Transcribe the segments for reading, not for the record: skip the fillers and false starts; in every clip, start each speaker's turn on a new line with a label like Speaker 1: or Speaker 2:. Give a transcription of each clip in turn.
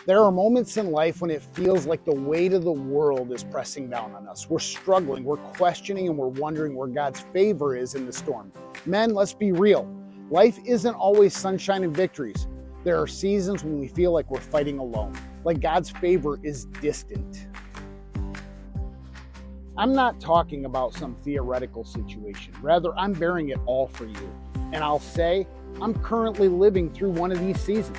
Speaker 1: There are moments in life when it feels like the weight of the world is pressing down on us. We're struggling, we're questioning, and we're wondering where God's favor is in the storm. Men, let's be real. Life isn't always sunshine and victories. There are seasons when we feel like we're fighting alone, like God's favor is distant. I'm not talking about some theoretical situation. Rather, I'm bearing it all for you. And I'll say, I'm currently living through one of these seasons.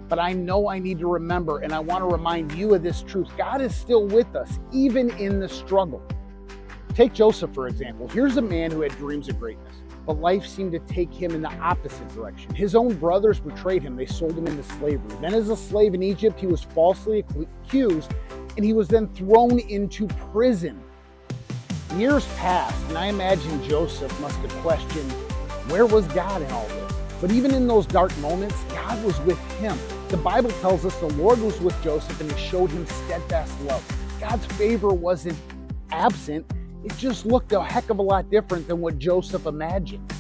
Speaker 1: But I know I need to remember, and I want to remind you of this truth. God is still with us, even in the struggle. Take Joseph, for example. Here's a man who had dreams of greatness, but life seemed to take him in the opposite direction. His own brothers betrayed him. They sold him into slavery. Then as a slave in Egypt, he was falsely accused, and he was then thrown into prison. Years passed, and I imagine Joseph must have questioned, where was God in all this? But even in those dark moments, God was with him. The Bible tells us the Lord was with Joseph and he showed him steadfast love. God's favor wasn't absent. It just looked a heck of a lot different than what Joseph imagined.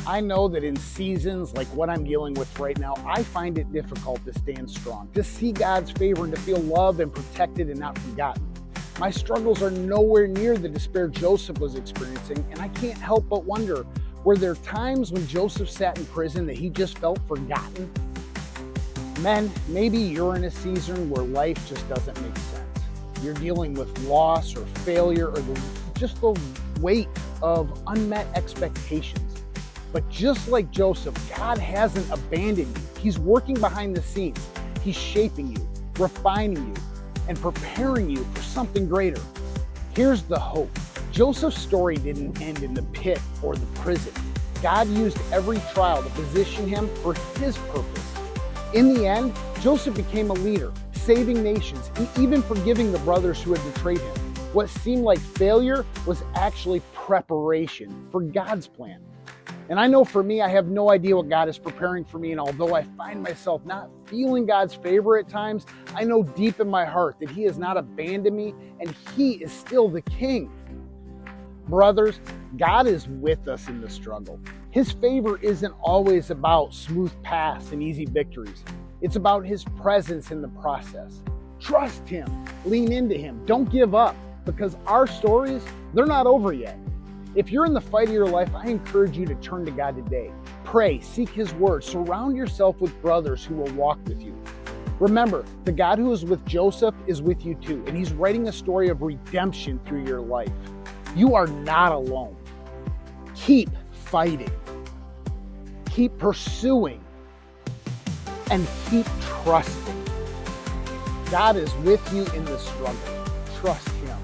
Speaker 1: I know that in seasons like what I'm dealing with right now, I find it difficult to stand strong, to see God's favor and to feel loved and protected and not forgotten. My struggles are nowhere near the despair Joseph was experiencing, and I can't help but wonder, were there times when Joseph sat in prison that he just felt forgotten? Men, maybe you're in a season where life just doesn't make sense. You're dealing with loss or failure or just the weight of unmet expectations. But just like Joseph, God hasn't abandoned you. He's working behind the scenes. He's shaping you, refining you, and preparing you for something greater. Here's the hope. Joseph's story didn't end in the pit or the prison. God used every trial to position him for his purpose. In the end, Joseph became a leader, saving nations, and even forgiving the brothers who had betrayed him. What seemed like failure was actually preparation for God's plan. And I know for me, I have no idea what God is preparing for me, and although I find myself not feeling God's favor at times, I know deep in my heart that He has not abandoned me, and He is still the King. Brothers, God is with us in the struggle. His favor isn't always about smooth paths and easy victories. It's about His presence in the process. Trust Him. Lean into Him. Don't give up, because our stories, they're not over yet. If you're in the fight of your life, I encourage you to turn to God today. Pray, seek His word, surround yourself with brothers who will walk with you. Remember, the God who is with Joseph is with you too, and He's writing a story of redemption through your life. You are not alone. Keep fighting. Keep pursuing. And keep trusting. God is with you in the struggle. Trust Him.